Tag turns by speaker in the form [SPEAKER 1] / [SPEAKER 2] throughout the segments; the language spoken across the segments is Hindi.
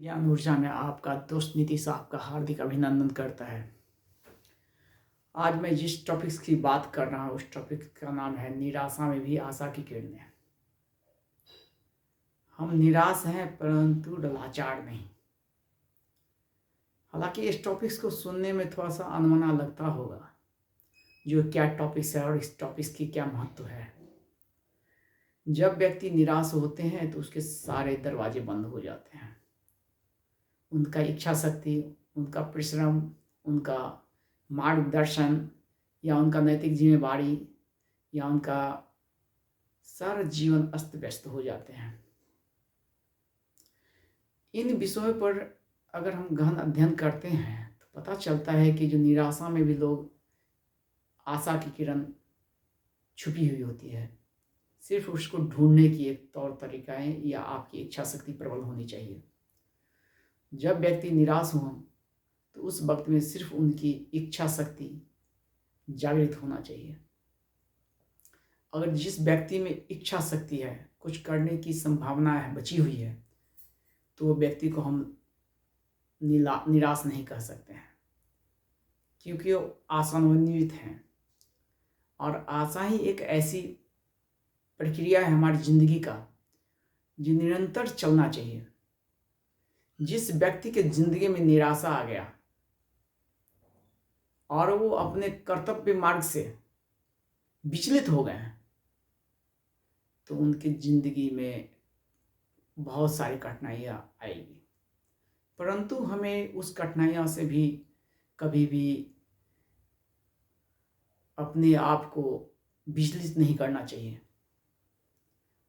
[SPEAKER 1] ज्ञान ऊर्जा में आपका दोस्त नीतीश आपका हार्दिक अभिनंदन करता है। आज मैं जिस टॉपिक्स की बात कर रहा हूँ उस टॉपिक का नाम है निराशा में भी आशा की किरणें। हम निराश हैं परंतु लाचार नहीं। हालांकि इस टॉपिक्स को सुनने में थोड़ा सा अनमना लगता होगा, जो क्या टॉपिक्स है और इस टॉपिक्स की क्या महत्व है। जब व्यक्ति निराश होते हैं तो उसके सारे दरवाजे बंद हो जाते हैं। उनका इच्छा शक्ति, उनका परिश्रम, उनका मार्गदर्शन या उनका नैतिक जिम्मेवारी या उनका सारा जीवन अस्त व्यस्त हो जाते हैं। इन विषयों पर अगर हम गहन अध्ययन करते हैं तो पता चलता है कि जो निराशा में भी लोग आशा की किरण छुपी हुई होती है। सिर्फ उसको ढूंढने की एक तौर तरीकाएं या आपकी इच्छा शक्ति प्रबल होनी चाहिए। जब व्यक्ति निराश हो तो उस वक्त में सिर्फ उनकी इच्छा शक्ति जागृत होना चाहिए। अगर जिस व्यक्ति में इच्छा शक्ति है, कुछ करने की संभावना है, बची हुई है, तो वो व्यक्ति को हम निराश नहीं कह सकते हैं, क्योंकि वो आशान्वित हैं। और आशा ही एक ऐसी प्रक्रिया है हमारी जिंदगी का जो निरंतर चलना चाहिए। जिस व्यक्ति के जिंदगी में निराशा आ गया और वो अपने कर्तव्य मार्ग से विचलित हो गए हैं तो उनकी जिंदगी में बहुत सारी कठिनाइयाँ आएगी। परंतु हमें उस कठिनाइयों से भी कभी भी अपने आप को विचलित नहीं करना चाहिए।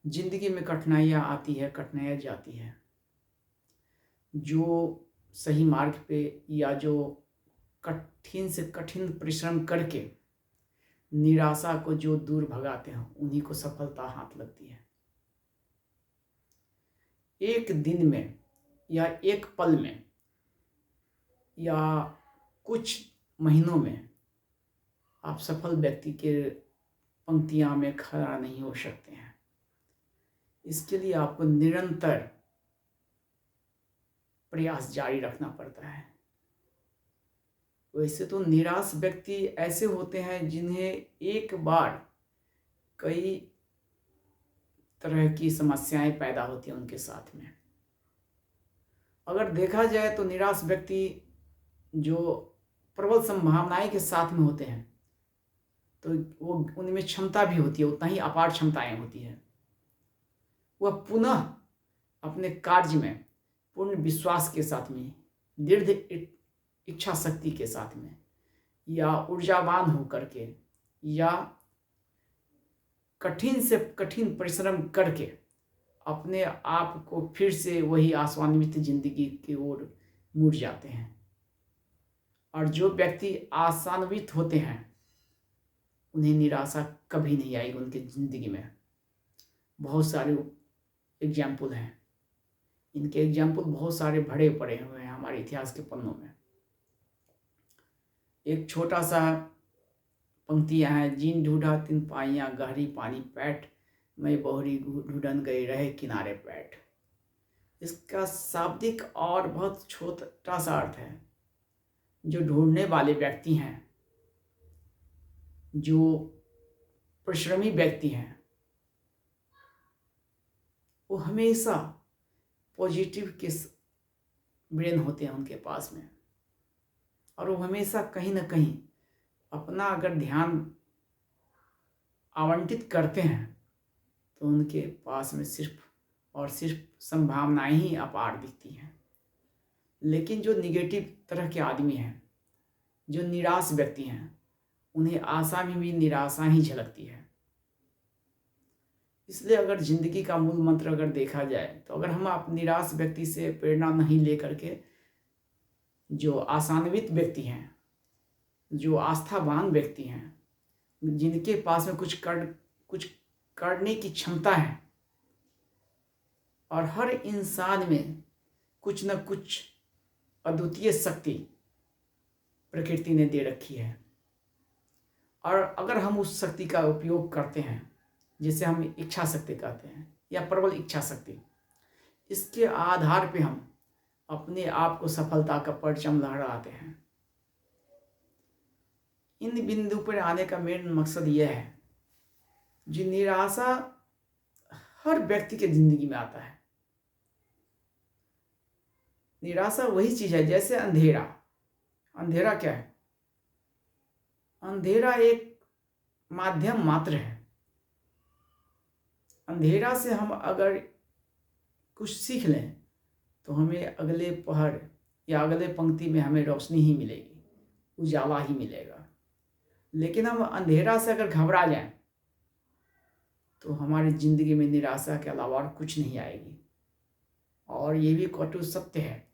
[SPEAKER 1] जिंदगी में कठिनाइयाँ आती है, कठिनाइयाँ जाती है। जो सही मार्ग पे या जो कठिन से कठिन परिश्रम करके निराशा को जो दूर भगाते हैं उन्हीं को सफलता हाथ लगती है। एक दिन में या एक पल में या कुछ महीनों में आप सफल व्यक्ति के पंक्तियां में खड़ा नहीं हो सकते हैं। इसके लिए आपको निरंतर प्रयास जारी रखना पड़ता है। वैसे तो निराश व्यक्ति ऐसे होते हैं जिन्हें एक बार कई तरह की समस्याएं पैदा होती हैं उनके साथ में। अगर देखा जाए तो निराश व्यक्ति जो प्रबल संभावनाएं के साथ में होते हैं तो वो उनमें क्षमता भी होती है, उतना ही अपार क्षमताएं होती है। वह पुनः अपने कार्य में पूर्ण विश्वास के साथ में, दृढ़ इच्छा शक्ति के साथ में या ऊर्जावान होकर के या कठिन से कठिन परिश्रम करके अपने आप को फिर से वही आशान्वित जिंदगी की ओर मुड़ जाते हैं। और जो व्यक्ति आशान्वित होते हैं उन्हें निराशा कभी नहीं आएगी उनकी जिंदगी में। बहुत सारे एग्जाम्पल हैं, इनके एग्जाम्पल बहुत सारे भरे पड़े हुए हैं हमारे इतिहास के पन्नों में। एक छोटा सा पंक्तियां हैं, जीन ढूंढा तिन पाइयां गहरी पानी पैठ, मैं बहुरी ढूंढन गई रहे किनारे पैठ। इसका शाब्दिक और बहुत छोटा सा अर्थ है, जो ढूंढने वाले व्यक्ति हैं, जो परिश्रमी व्यक्ति हैं, वो हमेशा पॉजिटिव के ब्रेन होते हैं उनके पास में। और वो हमेशा कहीं ना कहीं अपना अगर ध्यान आवंटित करते हैं तो उनके पास में सिर्फ और सिर्फ संभावनाएं ही अपार दिखती हैं। लेकिन जो निगेटिव तरह के आदमी हैं, जो निराश व्यक्ति हैं, उन्हें आशा में भी निराशा ही झलकती है। इसलिए अगर जिंदगी का मूल मंत्र अगर देखा जाए तो अगर हम आप निराश व्यक्ति से प्रेरणा नहीं लेकर के जो आशान्वित व्यक्ति हैं, जो आस्थावान व्यक्ति हैं, जिनके पास में कुछ करने की क्षमता है और हर इंसान में कुछ न कुछ अद्वितीय शक्ति प्रकृति ने दे रखी है, और अगर हम उस शक्ति का उपयोग करते हैं, जिसे हम इच्छा शक्ति कहते हैं या प्रबल इच्छा शक्ति, इसके आधार पे हम अपने आप को सफलता का परचम लहराते हैं। इन बिंदु पर आने का मेन मकसद यह है, जो निराशा हर व्यक्ति के जिंदगी में आता है। निराशा वही चीज है जैसे अंधेरा। अंधेरा क्या है? अंधेरा एक माध्यम मात्र है। अंधेरा से हम अगर कुछ सीख लें तो हमें अगले पहर या अगले पंक्ति में हमें रोशनी ही मिलेगी, उजाला ही मिलेगा। लेकिन हम अंधेरा से अगर घबरा जाएं तो हमारी जिंदगी में निराशा के अलावा और कुछ नहीं आएगी। और ये भी कटु सत्य है,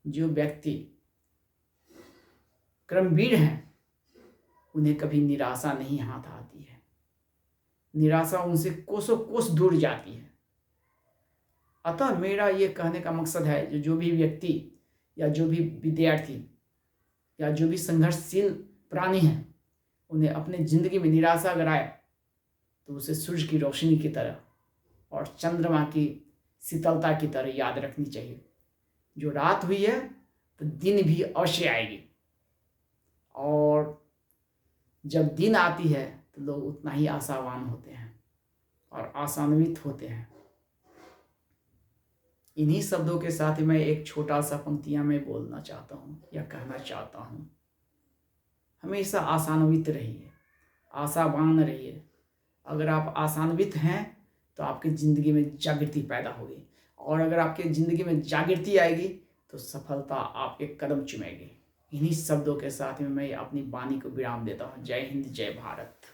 [SPEAKER 1] जो व्यक्ति कर्मवीर हैं उन्हें कभी निराशा नहीं हाथ आती है। निराशा उनसे कोसों कोस दूर जाती है। अतः मेरा ये कहने का मकसद है, जो भी व्यक्ति या जो भी विद्यार्थी या जो भी संघर्षशील प्राणी हैं, उन्हें अपने जिंदगी में निराशा अगर आए तो उसे सूर्य की रोशनी की तरह और चंद्रमा की शीतलता की तरह याद रखनी चाहिए। जो रात हुई है तो दिन भी अवश्य आएगी, और जब दिन आती है तो लोग उतना ही आशावान होते हैं और आशान्वित होते हैं। इन्हीं शब्दों के साथ मैं एक छोटा सा पंक्तियां में बोलना चाहता हूँ या कहना चाहता हूँ। हमेशा आशान्वित रहिए, आशावान रहिए। अगर आप आशान्वित हैं तो आपकी ज़िंदगी में जागृति पैदा होगी, और अगर आपकी ज़िंदगी में जागृति आएगी तो सफलता आपके कदम चूमेगी। इन्हीं शब्दों के साथ में मैं अपनी वाणी को विराम देता हूँ। जय हिंद, जय भारत।